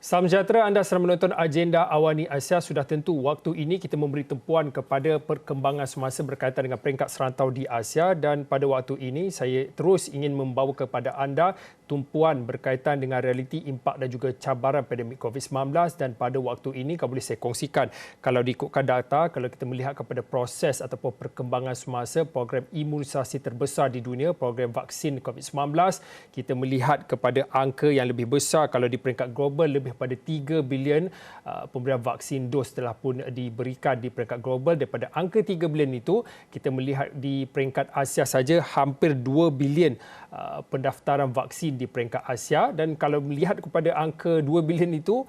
Salam sejahtera, anda sedang menonton Agenda Awani Asia. Sudah tentu waktu ini kita memberi tumpuan kepada perkembangan semasa berkaitan dengan peringkat serantau di Asia, dan pada waktu ini saya terus ingin membawa kepada anda tumpuan berkaitan dengan realiti impak dan juga cabaran pandemik COVID-19, dan pada waktu ini kalau boleh saya kongsikan, kalau diikutkan data, kalau kita melihat kepada proses ataupun perkembangan semasa program imunisasi terbesar di dunia, program vaksin COVID-19, kita melihat kepada angka yang lebih besar. Kalau di peringkat global, lebih pada 3 bilion pemberian vaksin dos telah pun diberikan di peringkat global. Daripada angka 3 bilion itu, kita melihat di peringkat Asia saja hampir 2 bilion pendaftaran vaksin di peringkat Asia, dan kalau melihat kepada angka 2 bilion itu,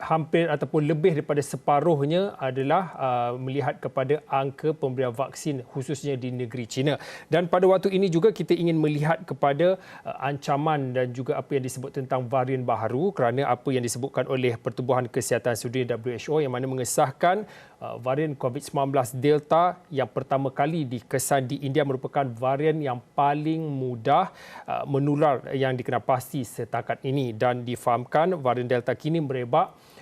hampir ataupun lebih daripada separuhnya adalah melihat kepada angka pemberian vaksin khususnya di negeri China. Dan pada waktu ini juga kita ingin melihat kepada ancaman dan juga apa yang disebut tentang varian baharu, kerana apa yang disebutkan oleh Pertubuhan Kesihatan Sedunia WHO yang mana mengesahkan varian COVID-19 Delta yang pertama kali dikesan di India merupakan varian yang paling mudah menular yang dikenal pasti setakat ini, dan difahamkan varian Delta kini merebak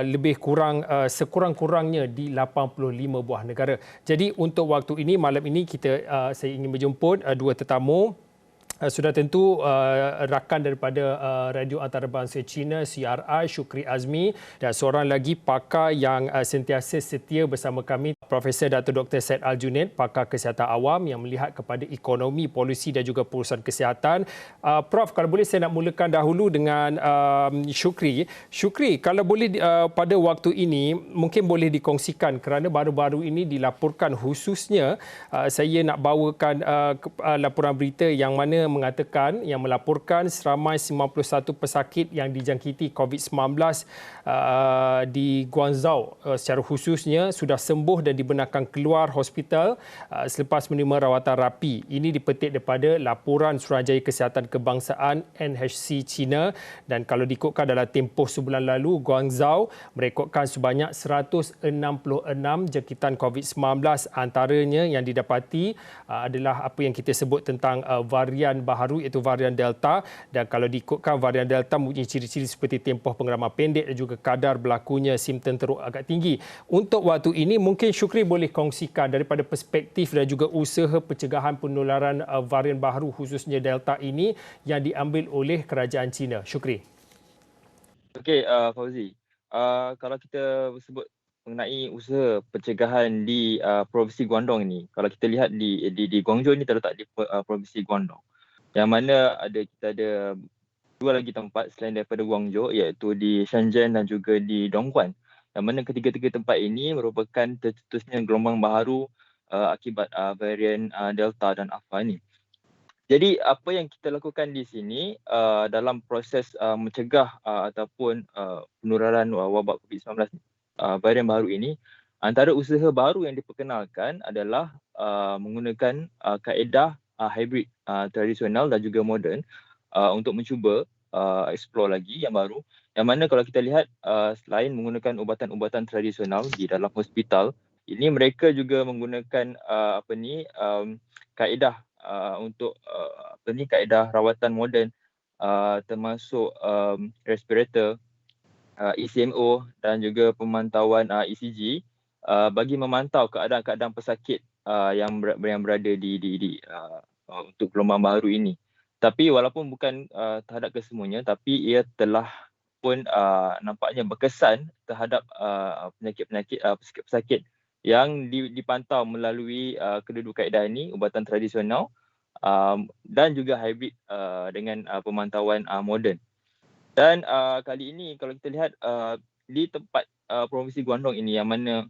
lebih kurang sekurang-kurangnya di 85 buah negara. Jadi untuk waktu ini, malam ini saya ingin menjemput dua tetamu. Sudah tentu rakan daripada Radio Antarabangsa China CRI, Shukri Azmi, dan seorang lagi pakar yang sentiasa setia bersama kami, Profesor Dato' Dr. Syed Al-Junaid, pakar kesihatan awam yang melihat kepada ekonomi, polisi dan juga perusahaan kesihatan. Prof, kalau boleh saya nak mulakan dahulu dengan Shukri. Shukri, kalau boleh pada waktu ini mungkin boleh dikongsikan, kerana baru-baru ini dilaporkan, khususnya saya nak bawakan laporan berita yang mana yang melaporkan seramai 91 pesakit yang dijangkiti COVID-19 di Guangzhou secara khususnya sudah sembuh dan dibenarkan keluar hospital selepas menerima rawatan rapi. Ini dipetik daripada laporan Suruhanjaya Kesihatan Kebangsaan NHC China, dan kalau diikutkan dalam tempoh sebulan lalu, Guangzhou merekodkan sebanyak 166 jangkitan COVID-19, antaranya yang didapati adalah apa yang kita sebut tentang varian baharu iaitu varian Delta, dan kalau diikutkan varian Delta mempunyai ciri-ciri seperti tempoh pengeraman pendek dan juga kadar berlakunya simptom teruk agak tinggi. Untuk waktu ini mungkin Shukri boleh kongsikan daripada perspektif dan juga usaha pencegahan penularan varian baharu khususnya Delta ini yang diambil oleh kerajaan China. Shukri. Okey, Fauzi. Kalau kita sebut mengenai usaha pencegahan di Provinsi Guangdong ini, kalau kita lihat di Guangzhou ini terletak di Provinsi Guangdong, yang mana kita ada dua lagi tempat selain daripada Guangzhou, iaitu di Shenzhen dan juga di Dongguan, yang mana ketiga-tiga tempat ini merupakan tercetusnya gelombang baharu akibat varian Delta dan Alpha ini. Jadi apa yang kita lakukan di sini dalam proses mencegah ataupun penularan wabak COVID-19 varian baru ini, antara usaha baru yang diperkenalkan adalah menggunakan kaedah hybrid tradisional dan juga moden untuk mencuba explore lagi yang baru, yang mana kalau kita lihat selain menggunakan ubatan-ubatan tradisional di dalam hospital, ini mereka juga menggunakan kaedah untuk kaedah rawatan moden termasuk respirator, ECMO dan juga pemantauan ECG bagi memantau keadaan-keadaan pesakit yang berada untuk gelombang baru ini. Tapi walaupun bukan terhadap kesemuanya, tapi ia telah pun nampaknya berkesan terhadap penyakit-penyakit pesakit yang dipantau melalui kedua-dua kaedah ini, ubatan tradisional dan juga hybrid dengan pemantauan moden. Dan kali ini kalau kita lihat di tempat Provinsi Guangdong ini, yang mana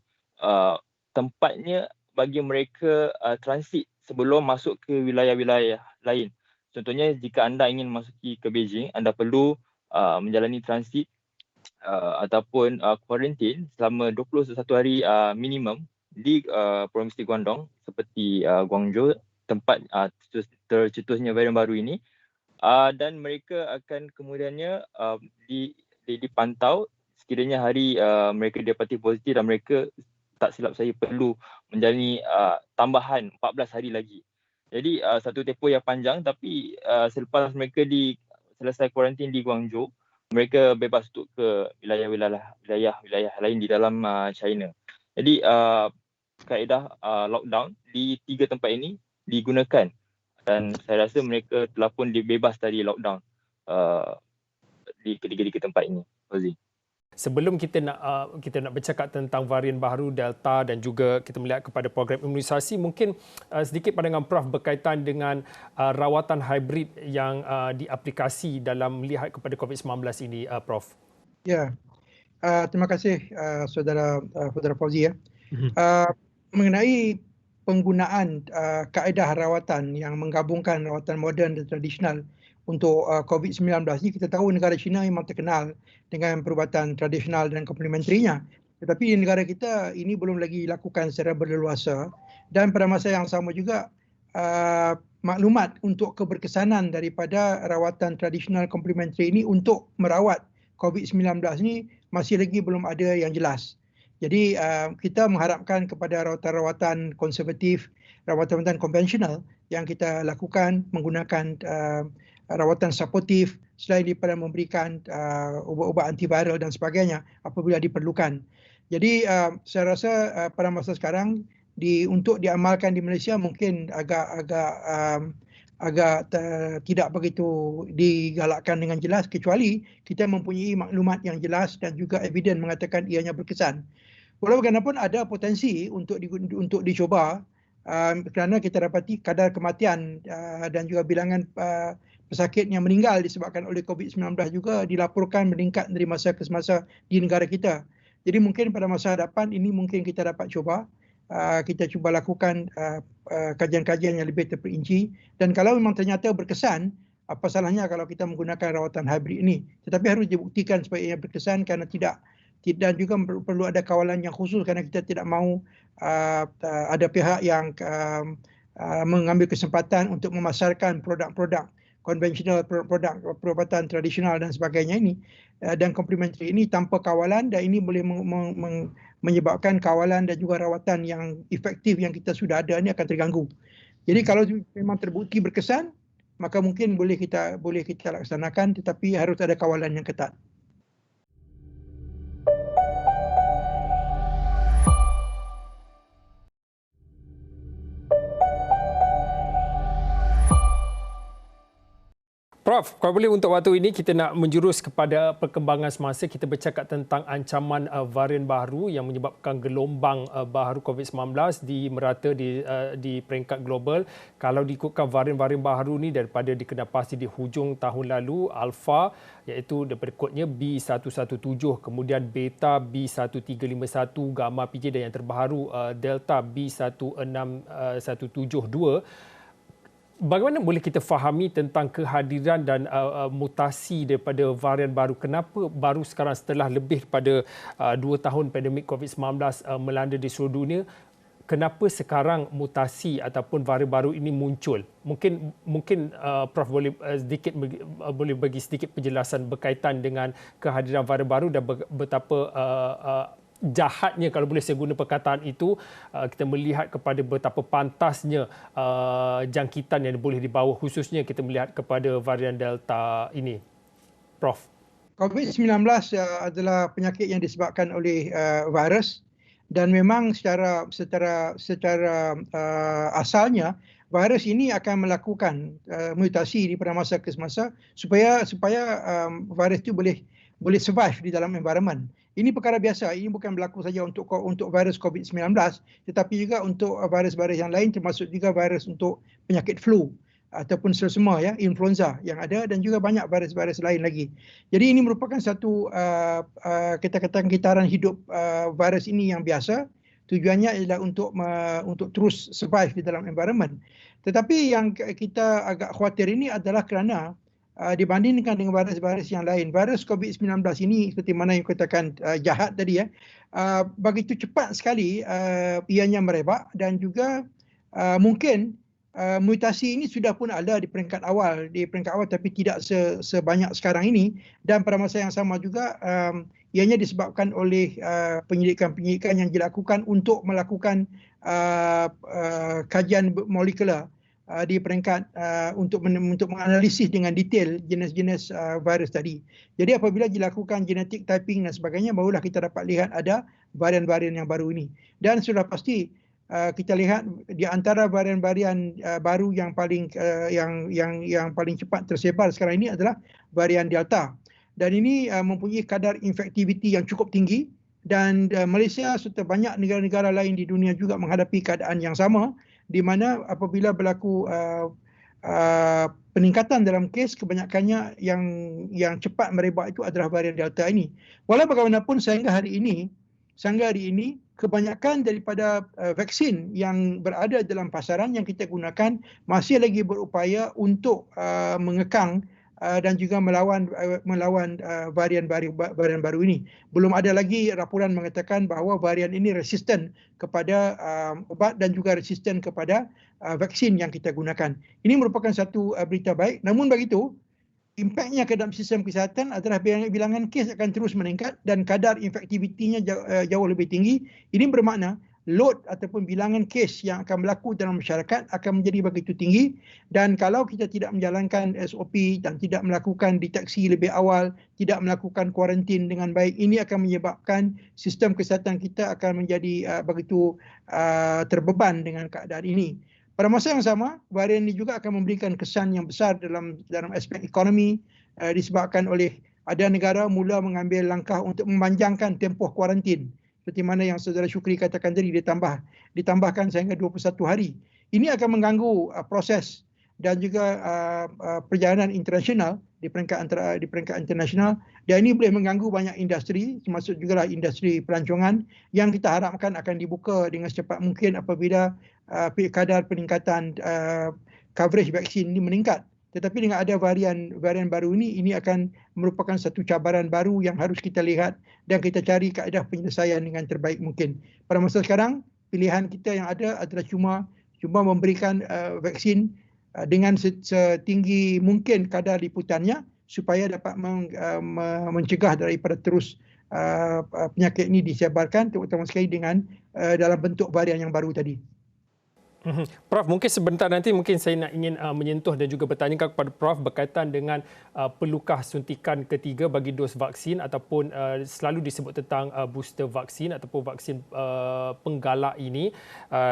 tempatnya bagi mereka transit sebelum masuk ke wilayah-wilayah lain. Contohnya jika anda ingin masuki ke Beijing, anda perlu menjalani transit ataupun kuarantin selama 21 hari minimum di Provinsi Guangdong seperti Guangzhou, tempat tercetusnya varian baru ini. Dan mereka akan kemudiannya dipantau sekiranya hari mereka didapati positif, dan mereka, tak silap saya, perlu menjalani tambahan 14 hari lagi. Jadi satu tempoh yang panjang, tapi selepas mereka selesai kuarantin di Guangzhou, mereka bebas untuk ke wilayah-wilayah lain di dalam China. Jadi kaedah lockdown di 3 tempat ini digunakan dan saya rasa mereka telah pun dibebas dari lockdown di ketiga-tiga tempat ini. Fauzi. Sebelum kita nak bercakap tentang varian baru Delta dan juga kita melihat kepada program imunisasi, mungkin sedikit pandangan Prof berkaitan dengan rawatan hybrid yang diaplikasi dalam melihat kepada COVID-19 ini, Prof. Ya, terima kasih saudara Fauzi ya. Mengenai penggunaan kaedah rawatan yang menggabungkan rawatan moden dan tradisional untuk COVID-19 ni, kita tahu negara China memang terkenal dengan perubatan tradisional dan komplementerinya. Tetapi di negara kita ini belum lagi dilakukan secara berleluasa dan pada masa yang sama juga maklumat untuk keberkesanan daripada rawatan tradisional komplementeri ini untuk merawat COVID-19 ni masih lagi belum ada yang jelas. Jadi kita mengharapkan kepada rawatan-rawatan konservatif, rawatan-rawatan konvensional yang kita lakukan menggunakan rawatan suportif selain daripada memberikan ubat-ubat antiviral dan sebagainya apabila diperlukan. Jadi saya rasa pada masa sekarang untuk diamalkan di Malaysia mungkin agak tidak begitu digalakkan dengan jelas kecuali kita mempunyai maklumat yang jelas dan juga eviden mengatakan ianya berkesan. Walau bagaimanapun ada potensi untuk dicoba kerana kita dapati kadar kematian dan juga bilangan pesakit yang meninggal disebabkan oleh COVID-19 juga dilaporkan meningkat dari masa ke semasa di negara kita. Jadi mungkin pada masa hadapan ini mungkin kita dapat kita cuba lakukan kajian-kajian yang lebih terperinci dan kalau memang ternyata berkesan, apa salahnya kalau kita menggunakan rawatan hybrid ini. Tetapi harus dibuktikan supaya ia berkesan kerana dan juga perlu ada kawalan yang khusus kerana kita tidak mahu ada pihak yang mengambil kesempatan untuk memasarkan produk-produk konvensional, produk perubatan tradisional dan sebagainya ini dan komplementari ini tanpa kawalan, dan ini boleh menyebabkan kawalan dan juga rawatan yang efektif yang kita sudah ada ini akan terganggu. Jadi kalau memang terbukti berkesan, maka mungkin boleh kita laksanakan, tetapi harus ada kawalan yang ketat. Prof, kalau boleh untuk waktu ini kita nak menjurus kepada perkembangan semasa. Kita bercakap tentang ancaman varian baru yang menyebabkan gelombang baru COVID-19 di merata di peringkat global. Kalau diikutkan varian-varian baru ni daripada dikenal di hujung tahun lalu, Alpha iaitu daripada kodnya B117, kemudian Beta B1351, Gamma PJ dan yang terbaru Delta B16172. Bagaimana boleh kita fahami tentang kehadiran dan mutasi daripada varian baru? Kenapa baru sekarang setelah lebih daripada 2 tahun pandemik COVID-19 melanda di seluruh dunia, kenapa sekarang mutasi ataupun varian baru ini muncul? Mungkin Prof boleh boleh bagi sedikit penjelasan berkaitan dengan kehadiran varian baru dan betapa jahatnya, kalau boleh saya guna perkataan itu, kita melihat kepada betapa pantasnya jangkitan yang boleh dibawa, khususnya kita melihat kepada varian Delta ini. Prof. COVID-19 adalah penyakit yang disebabkan oleh virus dan memang secara asalnya virus ini akan melakukan mutasi di pada masa ke semasa supaya virus itu boleh survive di dalam environment. Ini perkara biasa, ini bukan berlaku saja untuk virus COVID-19 tetapi juga untuk virus-virus yang lain, termasuk juga virus untuk penyakit flu ataupun selesema ya, influenza yang ada, dan juga banyak virus-virus lain lagi. Jadi ini merupakan satu kita katakan gitaran hidup virus ini yang biasa. Tujuannya adalah untuk terus survive di dalam environment. Tetapi yang kita agak khawatir ini adalah kerana dibandingkan dengan virus-virus yang lain, virus COVID-19 ini seperti mana yang katakan jahat tadi ya, begitu cepat sekali ianya merebak, dan juga mungkin mutasi ini sudah pun ada di peringkat awal tapi tidak sebanyak sekarang ini, dan pada masa yang sama juga ianya disebabkan oleh penyelidikan yang dilakukan untuk melakukan kajian molekular di peringkat untuk menganalisis dengan detail jenis-jenis virus tadi. Jadi apabila dilakukan genetic typing dan sebagainya, barulah kita dapat lihat ada varian-varian yang baru ini. Dan sudah pasti kita lihat di antara varian-varian baru yang paling yang paling cepat tersebar sekarang ini adalah varian Delta. Dan ini mempunyai kadar infektiviti yang cukup tinggi, dan Malaysia serta banyak negara-negara lain di dunia juga menghadapi keadaan yang sama, di mana apabila berlaku peningkatan dalam kes, kebanyakannya yang cepat merebak itu adalah varian Delta ini. Walau bagaimanapun sehingga hari ini kebanyakan daripada vaksin yang berada dalam pasaran yang kita gunakan masih lagi berupaya untuk mengekang dan juga melawan varian baru ini. Belum ada lagi laporan mengatakan bahawa varian ini resisten kepada ubat dan juga resisten kepada vaksin yang kita gunakan. Ini merupakan satu berita baik. Namun begitu, impaknya ke dalam sistem kesihatan adalah bilangan kes akan terus meningkat dan kadar infektivitinya jauh lebih tinggi. Ini bermakna load ataupun bilangan kes yang akan berlaku dalam masyarakat akan menjadi begitu tinggi, dan kalau kita tidak menjalankan SOP dan tidak melakukan deteksi lebih awal, tidak melakukan kuarantin dengan baik, ini akan menyebabkan sistem kesihatan kita akan menjadi begitu terbeban dengan keadaan ini. Pada masa yang sama, varian ini juga akan memberikan kesan yang besar dalam aspek ekonomi disebabkan oleh ada negara mula mengambil langkah untuk memanjangkan tempoh kuarantin. Seperti mana yang Saudara Syukri katakan tadi, ditambahkan sehingga 21 hari. Ini akan mengganggu proses dan juga perjalanan internasional di peringkat internasional, dan ini boleh mengganggu banyak industri, termasuk juga industri pelancongan yang kita harapkan akan dibuka dengan secepat mungkin apabila kadar peningkatan coverage vaksin ini meningkat. Tetapi dengan ada varian baru ini akan merupakan satu cabaran baru yang harus kita lihat dan kita cari kaedah penyelesaian dengan terbaik mungkin. Pada masa sekarang, pilihan kita yang ada adalah cuma memberikan vaksin dengan setinggi mungkin kadar liputannya supaya dapat mencegah daripada terus penyakit ini disebarkan, terutama sekali dengan dalam bentuk varian yang baru tadi. Prof, mungkin sebentar nanti mungkin saya ingin menyentuh dan juga bertanya kepada Prof berkaitan dengan perlukah suntikan ketiga bagi dos vaksin ataupun selalu disebut tentang booster vaksin ataupun vaksin penggalak ini.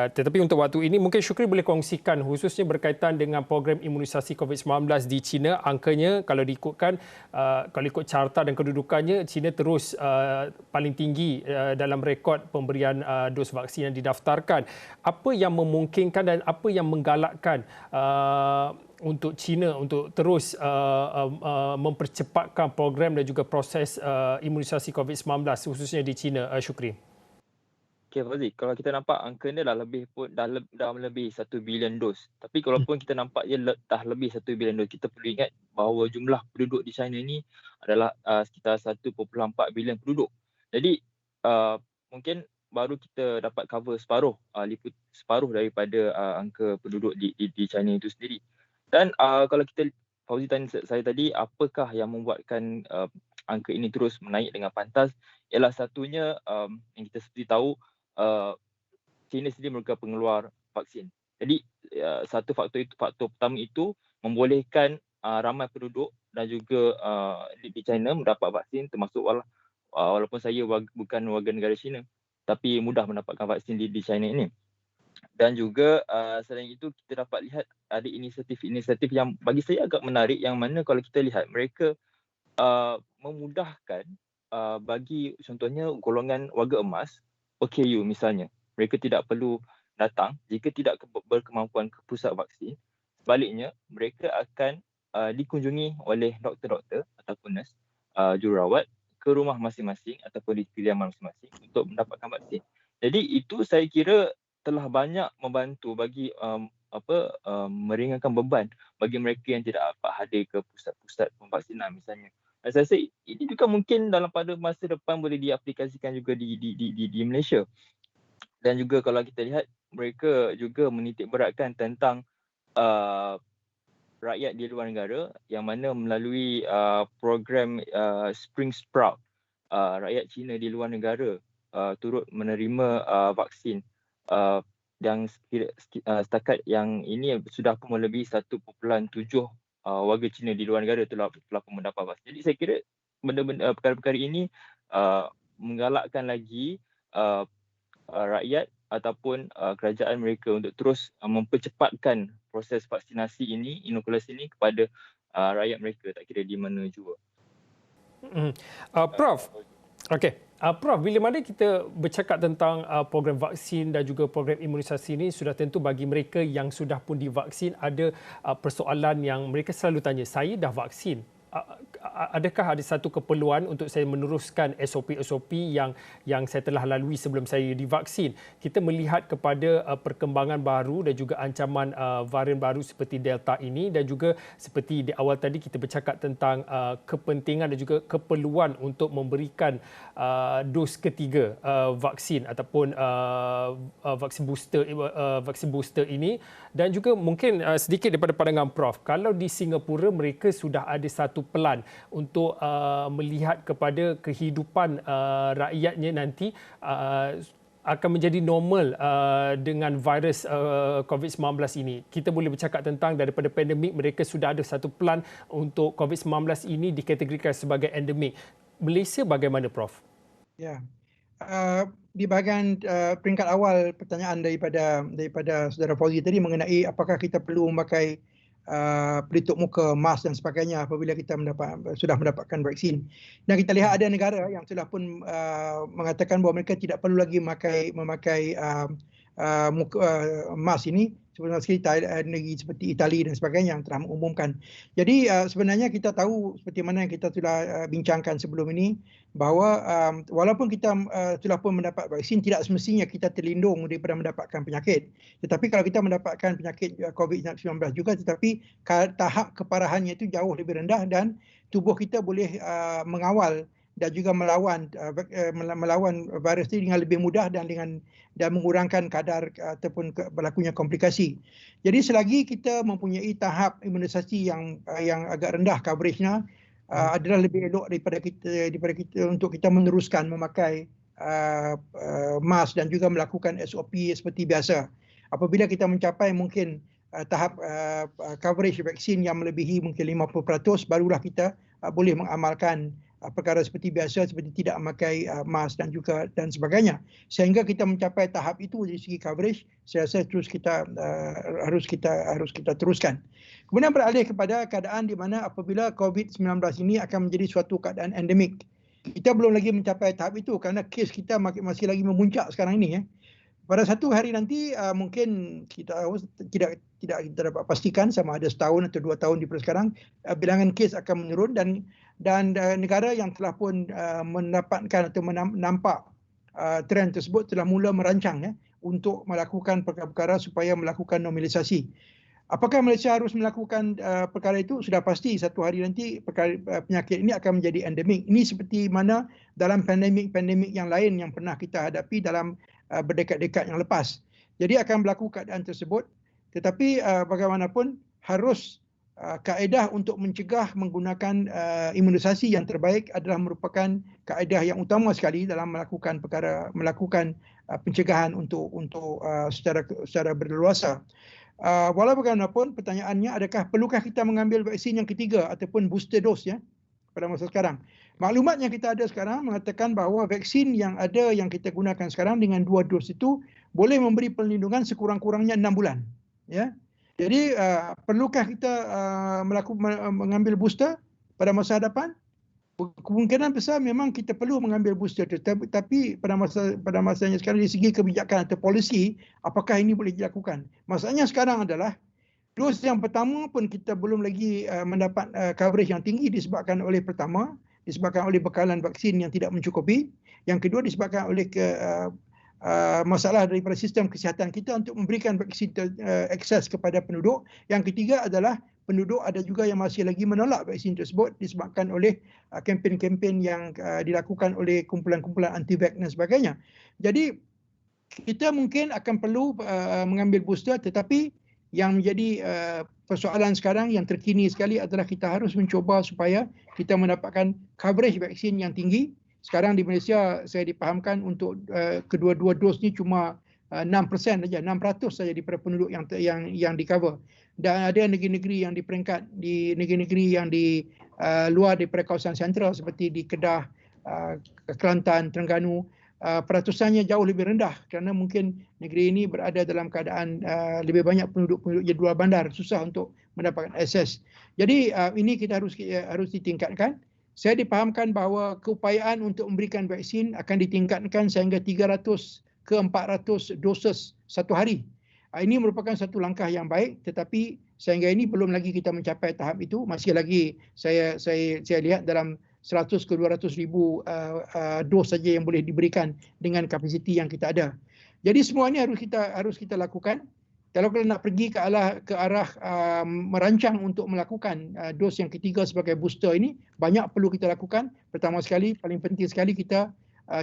Tetapi untuk waktu ini mungkin Syukri boleh kongsikan khususnya berkaitan dengan program imunisasi COVID-19 di China. Angkanya kalau diikutkan, kalau ikut carta dan kedudukannya, China terus paling tinggi dalam rekod pemberian dos vaksin yang didaftarkan. Apa yang memungkinkan dan apa yang menggalakkan untuk China untuk terus mempercepatkan program dan juga proses imunisasi COVID-19 khususnya di China, Syukri? Okay, Fazli, kalau kita nampak angka ni dah lebih 1 bilion dos. Tapi kalaupun kita nampak dia dah lebih 1 bilion dos, kita perlu ingat bahawa jumlah penduduk di China ni adalah sekitar 1.4 bilion penduduk. Jadi mungkin baru kita dapat cover separuh daripada angka penduduk di China itu sendiri. Dan kalau Fauzi tanya saya tadi, apakah yang membuatkan angka ini terus menaik dengan pantas, ialah satunya yang kita seperti tahu, China sendiri merupakan pengeluar vaksin. Jadi satu faktor pertama itu membolehkan ramai penduduk dan juga di China mendapat vaksin, termasuk walaupun saya bukan warga negara China, tapi mudah mendapatkan vaksin di China ini. Dan juga selain itu kita dapat lihat ada inisiatif yang bagi saya agak menarik, yang mana kalau kita lihat mereka memudahkan bagi contohnya golongan warga emas, OKU misalnya. Mereka tidak perlu datang jika tidak berkemampuan ke pusat vaksin. Sebaliknya, mereka akan dikunjungi oleh doktor-doktor ataupun nurse, jururawat ke rumah masing-masing ataupun di kediaman masing-masing untuk mendapatkan vaksin. Jadi itu saya kira telah banyak membantu bagi meringankan beban bagi mereka yang tidak dapat hadir ke pusat-pusat pemvaksinan misalnya. Dan saya rasa ini juga mungkin pada masa depan boleh diaplikasikan juga di Malaysia. Dan juga kalau kita lihat, mereka juga menitik beratkan tentang rakyat di luar negara yang mana melalui program Spring Sprout, rakyat Cina di luar negara turut menerima vaksin setakat yang ini sudah pun melebihi 1.7 warga Cina di luar negara telah pun mendapat vaksin. Jadi saya kira perkara-perkara ini menggalakkan lagi rakyat ataupun kerajaan mereka untuk terus mempercepatkan proses vaksinasi ini, inokulasi ini kepada rakyat mereka, tak kira di mana jua. Prof, okey. Prof, bila mana kita bercakap tentang program vaksin dan juga program imunisasi ini, sudah tentu bagi mereka yang sudah pun divaksin ada persoalan yang mereka selalu tanya, saya dah vaksin, adakah ada satu keperluan untuk saya meneruskan SOP-SOP yang saya telah lalui sebelum saya divaksin? Kita melihat kepada perkembangan baru dan juga ancaman varian baru seperti Delta ini, dan juga seperti di awal tadi kita bercakap tentang kepentingan dan juga keperluan untuk memberikan dos ketiga vaksin ataupun vaksin booster ini. Dan juga mungkin sedikit daripada pandangan Prof, kalau di Singapura mereka sudah ada satu pelan untuk melihat kepada kehidupan rakyatnya nanti akan menjadi normal dengan virus COVID-19 ini. Kita boleh bercakap tentang daripada pandemik, mereka sudah ada satu plan untuk COVID-19 ini dikategorikan sebagai endemik. Malaysia bagaimana, Prof? Ya. Di bahagian peringkat awal pertanyaan daripada saudara Fauzi tadi mengenai apakah kita perlu memakai pelitup muka, mask dan sebagainya apabila kita sudah mendapatkan vaksin. Dan kita lihat ada negara yang sudah pun mengatakan bahawa mereka tidak perlu lagi memakai mask ini, seperti negeri seperti Itali dan sebagainya yang telah mengumumkan. Jadi sebenarnya kita tahu seperti mana yang kita sudah bincangkan sebelum ini, bahawa walaupun kita sudah pun mendapat vaksin, tidak semestinya kita terlindung daripada mendapatkan penyakit. Tetapi kalau kita mendapatkan penyakit COVID-19 juga, tetapi tahap keparahannya itu jauh lebih rendah dan tubuh kita boleh mengawal dan juga melawan virus ini dengan lebih mudah dan mengurangkan kadar ataupun berlakunya komplikasi. Jadi selagi kita mempunyai tahap imunisasi yang agak rendah coveragenya, adalah lebih elok daripada kita untuk kita meneruskan memakai mask dan juga melakukan SOP seperti biasa. Apabila kita mencapai mungkin tahap coverage vaksin yang melebihi mungkin 50%, barulah kita boleh mengamalkan perkara seperti biasa, seperti tidak memakai mask dan sebagainya. Sehingga kita mencapai tahap itu dari segi coverage, saya rasa harus kita teruskan. Kemudian beralih kepada keadaan di mana apabila COVID-19 ini akan menjadi suatu keadaan endemik. Kita belum lagi mencapai tahap itu kerana kes kita masih lagi memuncak sekarang ini. Pada satu hari nanti mungkin kita tidak kita dapat pastikan sama ada setahun atau 2 tahun daripada sekarang, bilangan kes akan menurun dan negara yang telah pun mendapatkan atau menampak trend tersebut telah mula merancang untuk melakukan perkara-perkara supaya melakukan normalisasi. Apakah Malaysia harus melakukan perkara itu? Sudah pasti satu hari nanti penyakit ini akan menjadi endemik. Ini seperti mana dalam pandemik yang lain yang pernah kita hadapi dalam berdekad-dekad yang lepas. Jadi akan berlaku keadaan tersebut, tetapi bagaimanapun harus kaedah untuk mencegah menggunakan imunisasi yang terbaik adalah merupakan kaedah yang utama sekali dalam melakukan pencegahan untuk secara berleluasa. Walau bagaimanapun pertanyaannya, perlukah kita mengambil vaksin yang ketiga ataupun booster dose pada masa sekarang? Maklumat yang kita ada sekarang mengatakan bahawa vaksin yang ada yang kita gunakan sekarang dengan 2 dos itu boleh memberi perlindungan sekurang-kurangnya 6 bulan. Jadi perlukah kita mengambil booster pada masa hadapan? Kemungkinan besar memang kita perlu mengambil booster, tapi pada masanya sekarang dari segi kebijakan atau polisi, apakah ini boleh dilakukan? Masalahnya sekarang adalah dos yang pertama pun kita belum lagi mendapat coverage yang tinggi disebabkan oleh bekalan vaksin yang tidak mencukupi. Yang kedua disebabkan oleh masalah daripada sistem kesihatan kita untuk memberikan vaksin akses kepada penduduk. Yang ketiga adalah penduduk ada juga yang masih lagi menolak vaksin tersebut disebabkan oleh kempen-kempen yang dilakukan oleh kumpulan-kumpulan anti-vax dan sebagainya. Jadi kita mungkin akan perlu mengambil booster, tetapi yang menjadi persoalan sekarang yang terkini sekali adalah kita harus mencuba supaya kita mendapatkan coverage vaksin yang tinggi. Sekarang di Malaysia saya dipahamkan untuk kedua-dua dos ni cuma 6% saja, 6% saja daripada penduduk yang di-cover. Dan ada negeri-negeri yang di peringkat di negeri-negeri yang di luar daripada kawasan sentral seperti di Kedah, Kelantan, Terengganu, peratusannya jauh lebih rendah kerana mungkin negeri ini berada dalam keadaan lebih banyak penduduk-penduduk di luar bandar, susah untuk mendapatkan akses. Jadi ini kita harus ditingkatkan. Saya dipahamkan bahawa keupayaan untuk memberikan vaksin akan ditingkatkan sehingga 300 ke 400 dosis satu hari. Ini merupakan satu langkah yang baik, tetapi sehingga ini belum lagi kita mencapai tahap itu. Masih lagi saya lihat dalam 100 ke 200 ribu dos saja yang boleh diberikan dengan kapasiti yang kita ada. Jadi semua ini harus kita lakukan. Kalau kita nak pergi ke arah merancang untuk melakukan dos yang ketiga sebagai booster ini, banyak perlu kita lakukan. Pertama sekali, paling penting sekali kita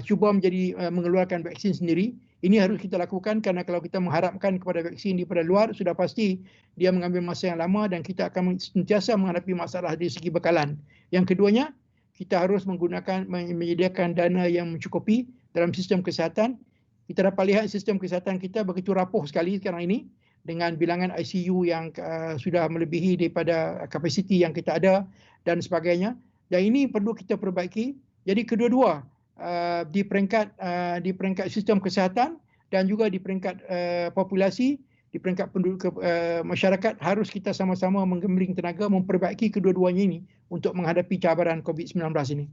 cuba mengeluarkan vaksin sendiri. Ini harus kita lakukan kerana kalau kita mengharapkan kepada vaksin daripada luar, sudah pasti dia mengambil masa yang lama dan kita akan sentiasa menghadapi masalah dari segi bekalan. Yang keduanya, kita harus menyediakan dana yang mencukupi dalam sistem kesihatan. Kita dapat lihat sistem kesihatan kita begitu rapuh sekali sekarang ini dengan bilangan ICU yang sudah melebihi daripada kapasiti yang kita ada dan sebagainya. Dan ini perlu kita perbaiki. Jadi kedua-dua di peringkat sistem kesihatan dan juga di peringkat populasi, di peringkat penduduk masyarakat harus kita sama-sama menggembling tenaga memperbaiki kedua-duanya ini untuk menghadapi cabaran COVID-19 ini.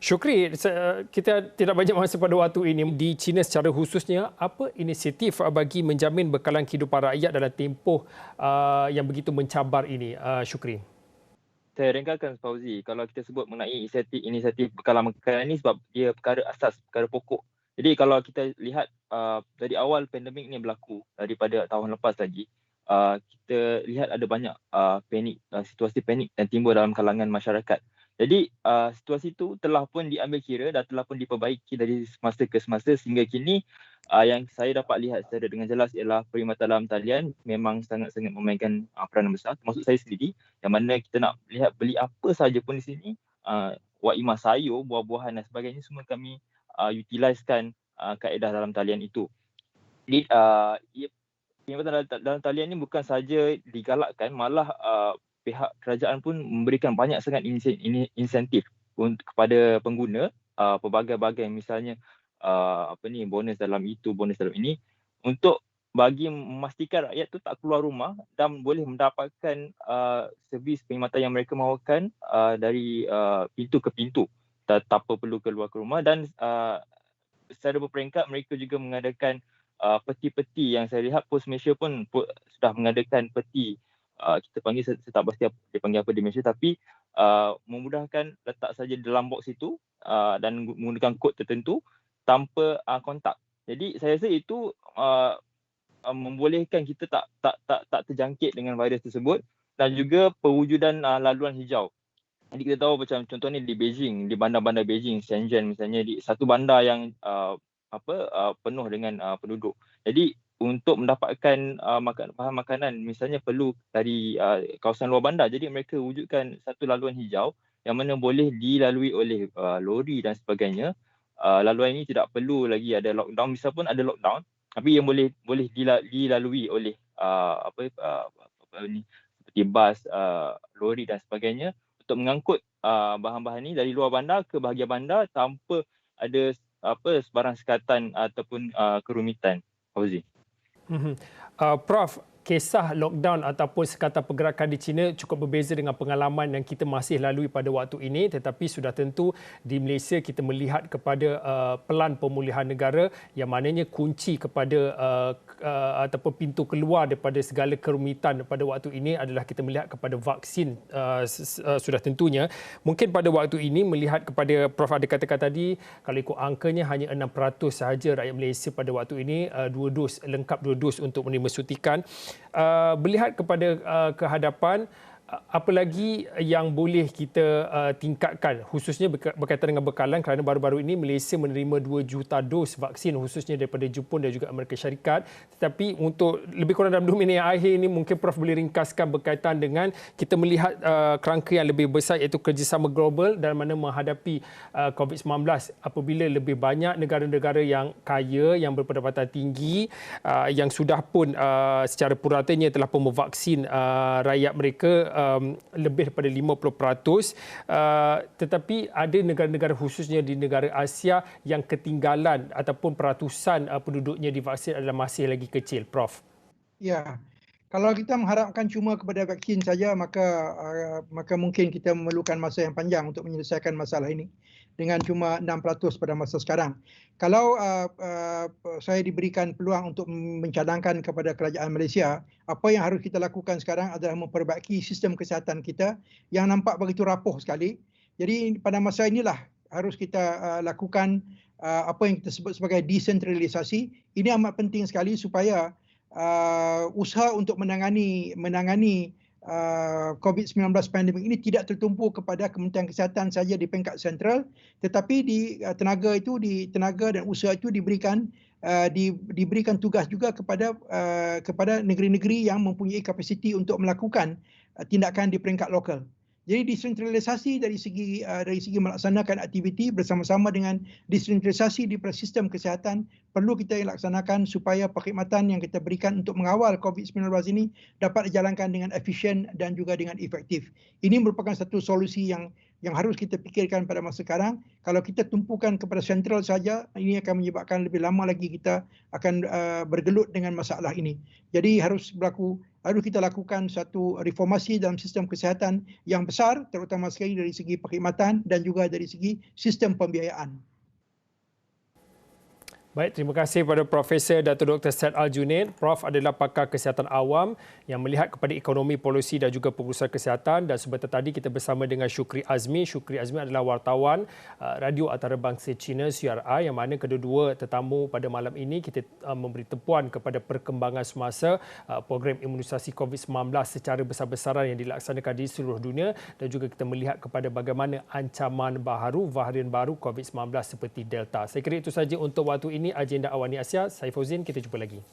Syukri, kita tidak banyak masa pada waktu ini. Di China secara khususnya, apa inisiatif bagi menjamin bekalan kehidupan rakyat dalam tempoh yang begitu mencabar ini, Syukri? Saya ringkaskan Fauzi, kalau kita sebut mengenai inisiatif bekalan makanan ini sebab dia perkara asas, perkara pokok. Jadi kalau kita lihat dari awal pandemik ini berlaku daripada tahun lepas lagi, kita lihat ada banyak situasi panik yang timbul dalam kalangan masyarakat. Jadi situasi itu telah pun diambil kira dan telah pun diperbaiki dari semasa ke semasa sehingga kini yang saya dapat lihat secara dengan jelas ialah perkhidmatan dalam talian memang sangat-sangat memainkan peranan besar, termasuk saya sendiri yang mana kita nak lihat beli apa sahaja pun di sini, wak imah sayur, buah-buahan dan sebagainya semua kami utilisekan kaedah dalam talian itu. Jadi perkhidmatan dalam talian ini bukan sahaja digalakkan, malah pihak kerajaan pun memberikan banyak sangat insentif kepada pengguna pelbagai-bagai misalnya bonus dalam itu, bonus dalam ini untuk bagi memastikan rakyat tu tak keluar rumah dan boleh mendapatkan servis perkhidmatan yang mereka mahukan dari pintu ke pintu tanpa perlu keluar ke rumah dan secara berperingkat mereka juga mengadakan peti-peti yang saya lihat Pos Malaysia pun sudah mengadakan peti. Kita panggil, saya tak pasti dia panggil apa di Malaysia, tapi memudahkan letak saja dalam box itu dan menggunakan kod tertentu tanpa kontak. Jadi saya rasa itu membolehkan kita tak terjangkit dengan virus tersebut dan juga perwujudan laluan hijau. Jadi kita tahu macam contohnya di Beijing, di bandar-bandar Beijing, Shenzhen misalnya, di satu bandar yang penuh dengan penduduk. Jadi untuk mendapatkan bahan makanan misalnya perlu dari kawasan luar bandar. Jadi mereka wujudkan satu laluan hijau yang mana boleh dilalui oleh lori dan sebagainya. Laluan ini tidak perlu lagi ada lockdown, bisa pun ada lockdown, tapi yang boleh dilalui oleh seperti bas, lori dan sebagainya untuk mengangkut bahan-bahan ini dari luar bandar ke bahagian bandar tanpa ada sebarang sekatan ataupun kerumitan. Fauzi. Prof, kisah lockdown ataupun sekatan pergerakan di China cukup berbeza dengan pengalaman yang kita masih lalui pada waktu ini, tetapi sudah tentu di Malaysia kita melihat kepada pelan pemulihan negara yang maknanya kunci kepada ataupun pintu keluar daripada segala kerumitan pada waktu ini adalah kita melihat kepada vaksin sudah tentunya. Mungkin pada waktu ini melihat kepada Prof ada katakan tadi, kalau ikut angkanya hanya 6% sahaja rakyat Malaysia pada waktu ini lengkap 2 dos untuk menerima suntikan. Melihat kepada kehadapan, apa lagi yang boleh kita tingkatkan khususnya berkaitan dengan bekalan, kerana baru-baru ini Malaysia menerima 2 juta dos vaksin khususnya daripada Jepun dan juga Amerika Syarikat. Tetapi untuk lebih kurang dalam 2 minit yang akhir ini, mungkin Prof boleh ringkaskan berkaitan dengan kita melihat kerangka yang lebih besar iaitu kerjasama global dalam mana menghadapi COVID-19 apabila lebih banyak negara-negara yang kaya, yang berpendapatan tinggi, yang sudah pun secara puratanya telah pun memvaksin rakyat mereka lebih daripada 50%, tetapi ada negara-negara khususnya di negara Asia yang ketinggalan ataupun peratusan penduduknya divaksin adalah masih lagi kecil, Prof. Ya, kalau kita mengharapkan cuma kepada vaksin saja, maka mungkin kita memerlukan masa yang panjang untuk menyelesaikan masalah ini dengan cuma 6% pada masa sekarang. Kalau saya diberikan peluang untuk mencadangkan kepada kerajaan Malaysia, apa yang harus kita lakukan sekarang adalah memperbaiki sistem kesihatan kita yang nampak begitu rapuh sekali. Jadi pada masa inilah harus kita lakukan apa yang kita sebut sebagai desentralisasi. Ini amat penting sekali supaya usaha untuk menangani COVID-19 pandemik ini tidak tertumpu kepada Kementerian Kesihatan saja di peringkat sentral, tetapi tenaga dan usaha itu diberikan tugas juga kepada negeri-negeri yang mempunyai kapasiti untuk melakukan tindakan di peringkat lokal. Jadi desentralisasi dari segi melaksanakan aktiviti bersama-sama dengan desentralisasi di sistem kesihatan perlu kita laksanakan supaya perkhidmatan yang kita berikan untuk mengawal COVID-19 ini dapat dijalankan dengan efisien dan juga dengan efektif. Ini merupakan satu solusi yang harus kita fikirkan pada masa sekarang. Kalau kita tumpukan kepada sentral saja, ini akan menyebabkan lebih lama lagi kita akan bergelut dengan masalah ini. Jadi harus kita lakukan satu reformasi dalam sistem kesihatan yang besar, terutama sekali dari segi perkhidmatan dan juga dari segi sistem pembiayaan. Baik, terima kasih kepada Profesor Dato' Dr. Syed Al-Junaid. Prof adalah pakar kesihatan awam yang melihat kepada ekonomi, polisi dan juga pengurusan kesihatan. Dan sebentar tadi kita bersama dengan Syukri Azmi. Syukri Azmi adalah wartawan Radio Antarabangsa China CRI, yang mana kedua-dua tetamu pada malam ini kita memberi tempuan kepada perkembangan semasa program imunisasi COVID-19 secara besar-besaran yang dilaksanakan di seluruh dunia, dan juga kita melihat kepada bagaimana ancaman baharu, varian baru COVID-19 seperti Delta. Saya kira itu saja untuk waktu ini agenda Awani Asia. Saya Fauzin, kita jumpa lagi.